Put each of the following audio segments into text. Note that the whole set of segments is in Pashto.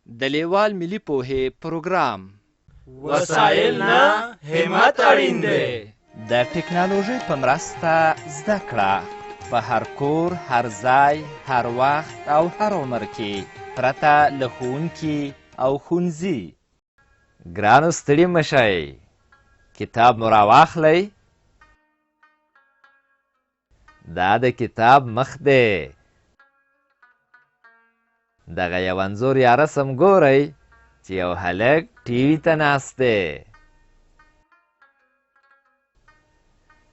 د لیوال ملي پوهې پروګرام وسایل نه همت اړین دی. د ټکنالوژۍ په مرسته زده کړه په هر کور، هر ځای، هر وخت او هر عمر کې پرته له ښوونکي او ښوونځي. ګرانو ستړي مه شئ، کتاب مو راواخلئ. دا د کتاب مخ دی. دغه یو انځور یا رسم ګورئ چې یو هلک ټي وي ته ناست دی.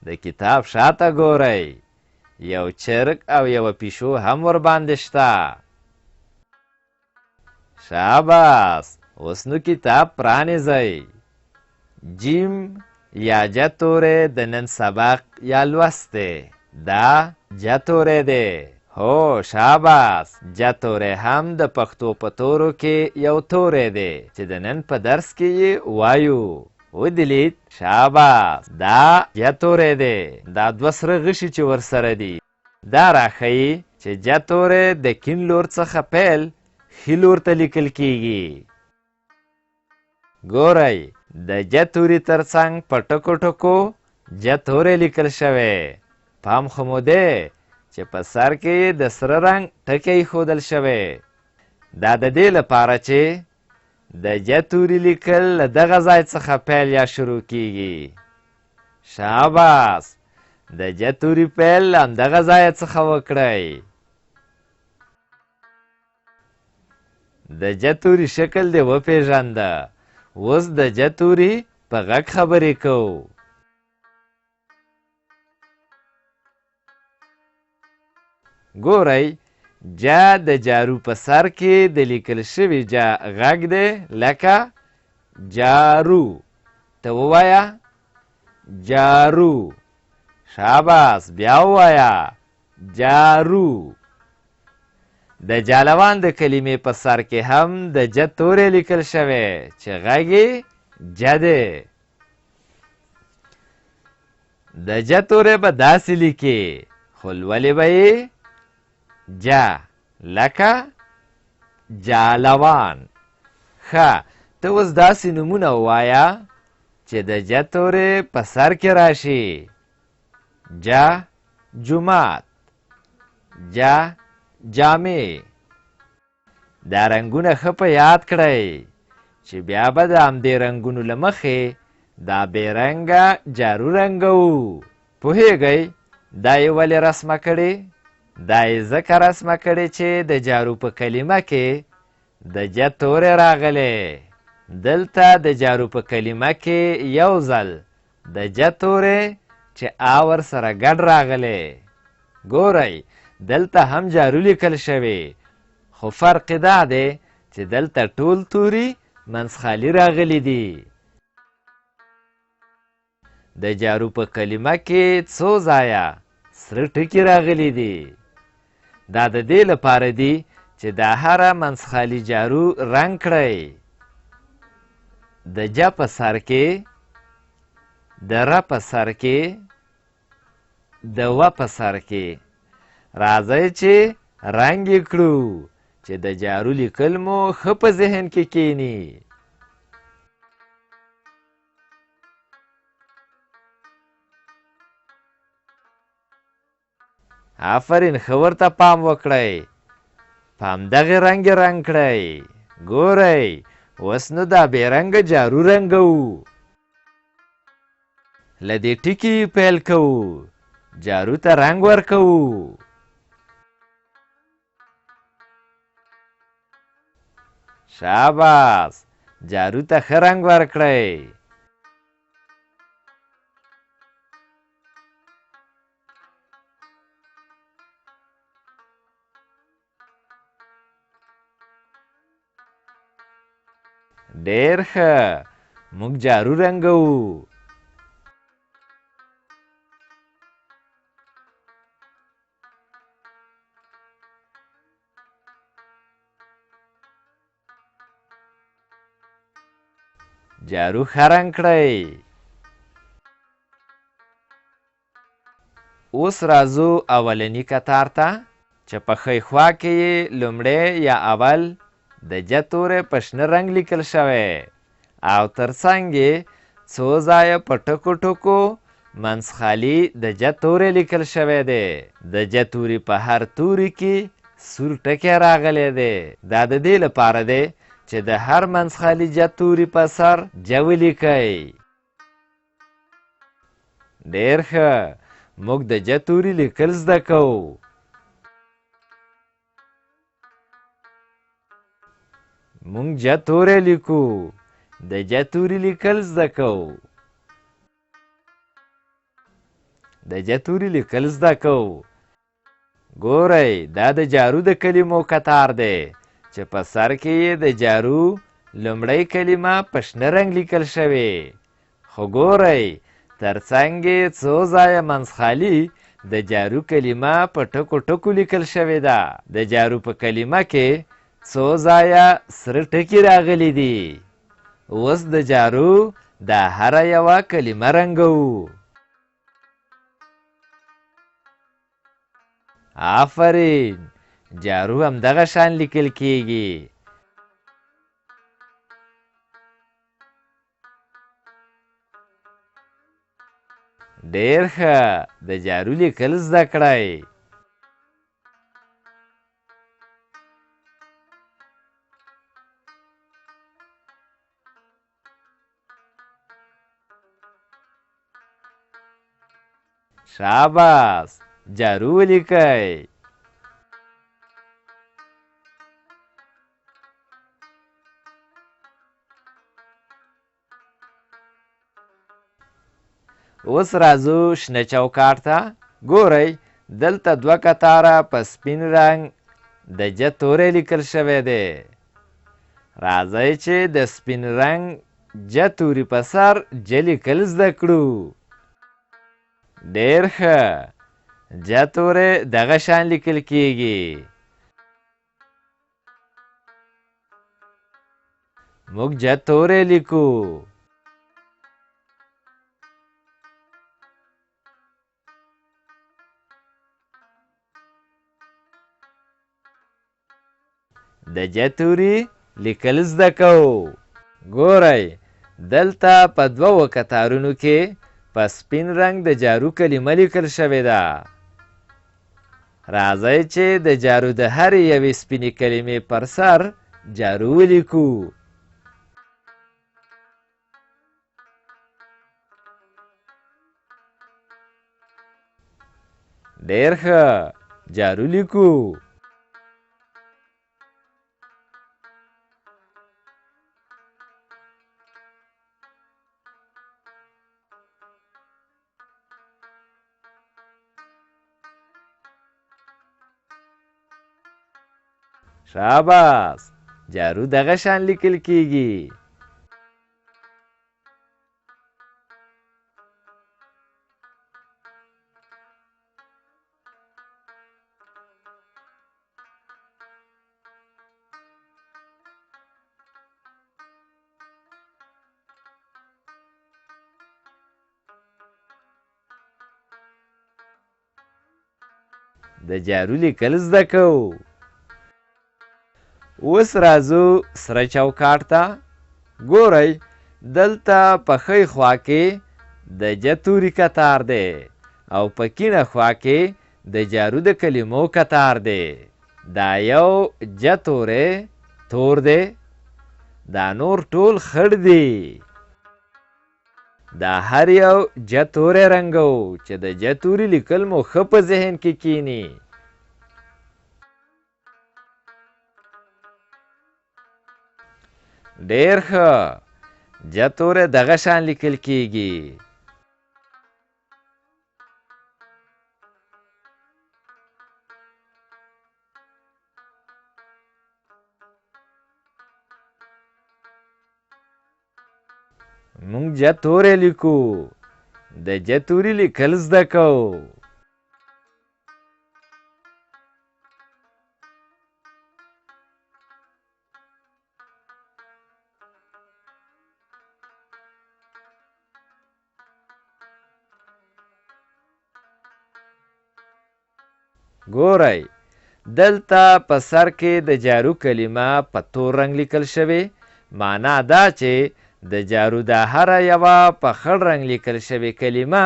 د کتاب شاته ګورئ، یو چرګ او یوه پیشو هم ورباندې شته. شاباس، اوس نو کتاب پرانیزئ. جیم یا جه توری د نن سبق یا لوست دی. دا جه توری دی. هو شاباس، جه توری هم د پښتو په تورو کې یو توری دی چې د نن په درس کې یې وایو. ودلید؟ شاباس، دا جه توری دی. دا دوه سره غشي چې ورسره دي دا راښیي چې جه توری د کیڼ لور څخه پیل ښي لور ته لیکل کیږي. ګورئ، د جه توري ترڅنګ په ټکو ټکو جه توری لیکل شوی. پام خو مو دی چې په سر کې د سره رنګ ټکی ایښودل شوی. دا د دې لپاره چې د جه توري لیکل له دغه ځای څخه پیل یا شروع کیږي. شاباس، د جه توري پیل همدغه ځای څخه وکړئ. د جه توري شکل دې وپېژانده. اوس د جه توري په غږ خبرې کوو. ګورئ، جه د جارو په سر کې د لیکل شوي جه غږ دی، لکه جارو. ته ووایه جارو. شاباس، بیا ووایه جارو. د جالوان د کلمې په سر کې هم د جه توری لیکل شوی چې غږ یې جه دی. د جه توری به داسې لیکي، خو لولې به یې جه، لکه جالوان. ښه، ته اوس داسې نومونه ووایه چې د جه توری په سر کې راشي. جه جومات، جه جامې. دا رنګونه ښه په یاد کړئ چې بیا به د همدې رنګونو له مخې دا بې رنګه جارو رنګوو. پوهیږئ دا یې ولې رسمه کړې؟ دا یې ځکه رسمه کړې چې د جارو په کلمه کې د جه توری راغلی. دلته د جارو په کلمه کې یو ځل د جه توری چې آ ورسره ګډ راغلی. ګورئ، دلته هم جارو لیکل شوی، خو فرق دا دی چې دلته ټول توري منځخالي راغلي دي. د جارو په کلمه کې څو ځایه سره ټکي راغلي دي. دا د دې لپاره دي چې دا هره منځخالي جارو رنګ کړئ. د جه په سر کې، د ره په سر کې، د و په سر کې. راځئ چې رنګ یې کړو چې د جارو لیکل مو ښه په ذهن کې کینی. آفرین، ښه ورته پام وکړئ. په همدغې رنګ یې رنګ کړئ. ګورئ، اوس نو دا بې رنګه جارو رنګوو. له دې ټکي پیل کوو، جارو ته رنګ ورکوو. شاباس، جارو ته ښه رنګ ورکړئ. ډېر ښه، موږ جارو رنګوو. جارو ښه رنګ کړئ. اوس راځو اولني کتار ته چې په ښی خوا کې یې لومړی یا اول د ج تورې په شنه رنګ لیکل شوی او ترڅنګ یې څو ځایه په ټکو ټکو منځ خالي د ج تورې لیکل شوی دی. د ج توري په هر توري کې سور ټکی راغلی دی. دا د دې لپاره دی چې د هر منځ خالي ج توري په سر ج ولیکئ. ډېر ښه، موږ د ج توري لیکل زده کوو. موږ ج تورې لیکو. د ج توري لیکل زده کوو. د ج توري لیکل زده کوو. ګورئ، دا د جارو د کلمو کتار دی چې په سر کې یې د جارو لومړی کلمه په شنه رنګ لیکل شوې. خو ګورئ، ترڅنګ یې څو ځایه منځخالي د جارو کلمه په ټکو ټکو لیکل شوې ده. د جارو په کلمه کې څو ځایه سره ټکي راغلي دي. اوس د جارو دا هره یوه کلمه رنګوو. آفرین، جارو همدغه شان لیکل کیږي. ډېر ښه، د جارو لیکل زده کړئ. شاباس، جارو ولیکئ. اوس راځو شنه چوکاټ ته. ګورئ، دلته دوه کتاره په سپین رنګ د ج تورې لیکل شوی دی. راځئ چې د سپین رنګ ج توري په سر ج لیکل زده کړو. ډېر ښه، ج تورې دغه شان لیکل کیږي. موږ ج تورې لیکو. د ج توري لیکل زده کوو. ګورئ، دلته په دوو کتارونو کې په سپین رنګ د جارو کلمه لیکل شوې ده. راځئ چې د جارو د هرې یوې سپینې کلمې پر سر جارو ولیکو. ډېر ښه، جارو لیکو. شاباس، جارو دغه شان لیکل کیږي. د جارو لیکل زده کوو. اوس راځو سره چوکاټ ته. ګورئ، دلته په ښی خوا کې د ج توري کتار دی او په کیڼه خوا کې د جارو د کلمو کتار دی. دا یو ج توری تور دی. دا نور ټول خړ دي. دا هر یو ج توری رنګو چې د ج توري لیکل مو ښه په ذهن کې کینی. ډېر ښه، ج توری دغه شان لیکل کیږي. موږ ج توری لیکو. د ج توري لیکل زده کوو. ګورئ، دلته په سر کې د جارو کلمه په تور رنګ لیکل شوې. معنا دا چې د جارو دا هره یوه په خړ رنګ لیکل شوې کلمه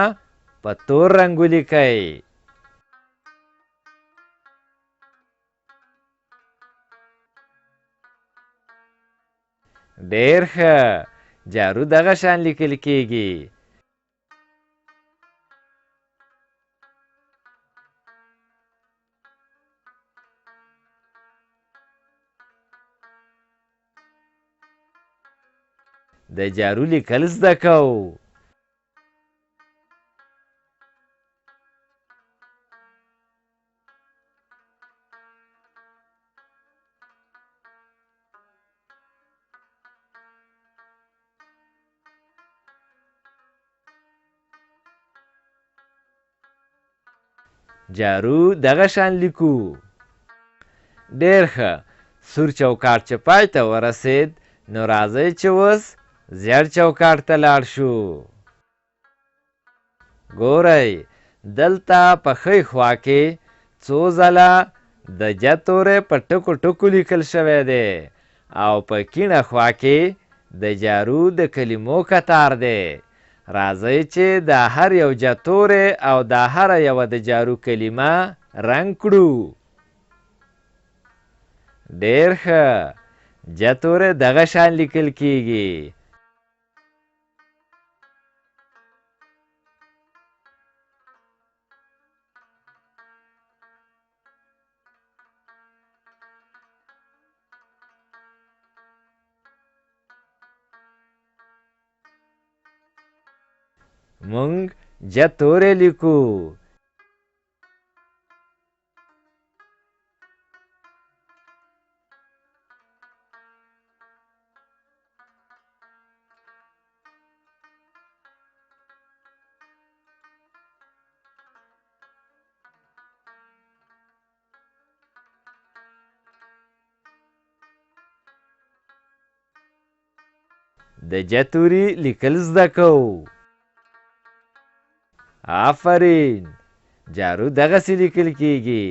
په تور رنګ ولیکئ. ډېر ښه. جارو دغه شان لیکل کیږي. د جارو لیکل زده کوو. جارو دغه شان لیکو. ډېر ښه. سور چوکاټ چې پای ته ورسید نو راځئ چې اوس زیړ چوکاټ ته لاړ شو. ګورئ دلته په ښی خوا کې څو ځله د ج توری په ټکو ټکو لیکل شوی دی او په کیڼه خوا کې د جارو د کلمو کتار دی. راځئ چې دا هر یو ج توری او دا هره یوه د جارو کلمه رنګ کړو. ډېر ښه. ج توری دغه شان لیکل کیږي. مونږ ج توری لیکو. د ج توری لیکل زده کوو. آفرین. جارو دغسې لیکل کیږي.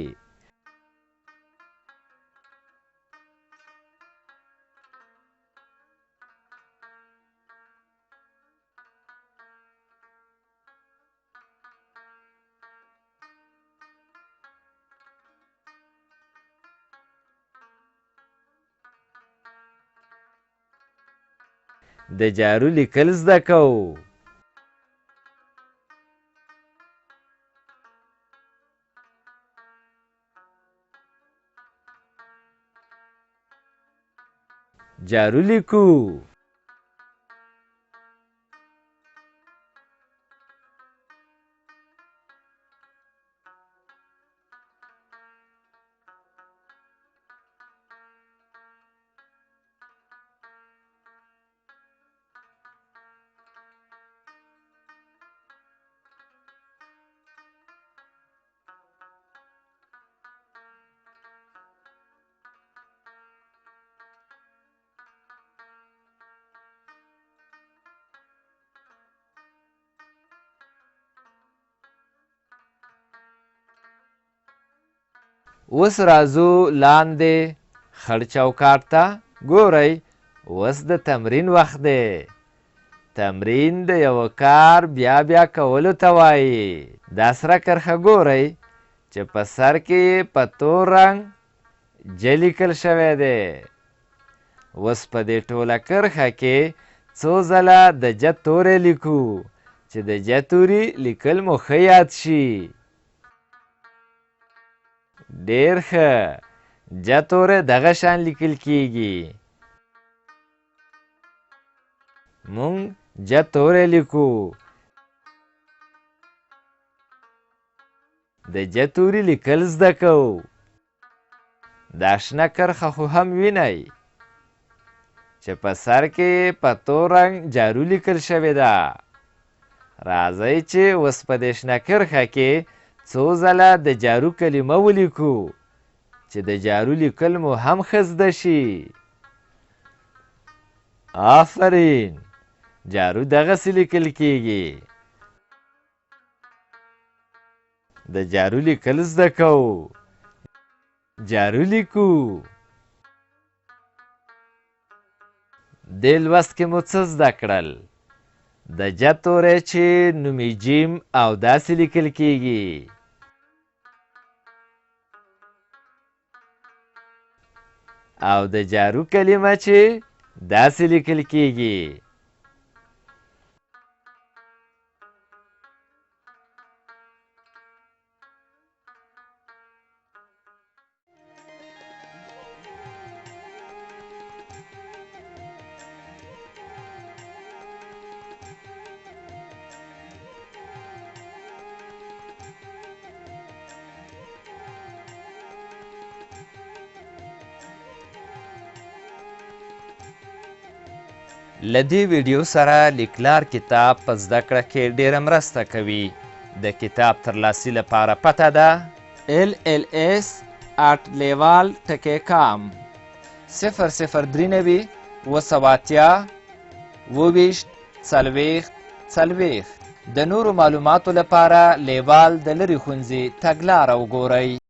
د جارو لیکل زده کوو. جارو لیکو. اوس راځو لاندې خړ چوکاټ ته. ګورئ اوس د تمرین وخت دی. تمرین د یوه کار بیا بیا کولو ته وایي. دا سره کرښه ګورئ چې په سر کې یې په تور رنګ ج لیکل شوی دی. اوس په دې ټوله کرښه کې څو ځله د ج توری لیکو چې د ج توري لیکل مو ښه یاد شي. ډېر ښه. ج توری دغه شان لیکل کیږي. مونږ ج توری لیکو. د ج توري لیکل زده کوو. دا شنه کرښه خو هم وینئ چې په سر کې په تور رنګ جارو لیکل شوې ده. راځئ چې اوس په دې شنه کرښه کې څو ځله د جارو کلمه ولیکو چې د جارو لیکل مو هم ښه زده شي. آفرین. جارو دغسې لیکل کیږي. د جارو لیکل زده کوو. جارو لیکو. دې لوست کې مو څه زده کړل؟ د ج توری چې نومي جیم او داسې لیکل کیږي. او د جارو کلمه چې داسې لیکل کیږي. له دې ویډیو سره لیکلار کتاب په زده کړه کې ډېره مرسته کوي. د کتاب ترلاسي لپاره پته ده LLS@leval.com 003 280 د نورو معلوماتو لپاره لیوال د لرې ښوونځي تګلاره وګورئ.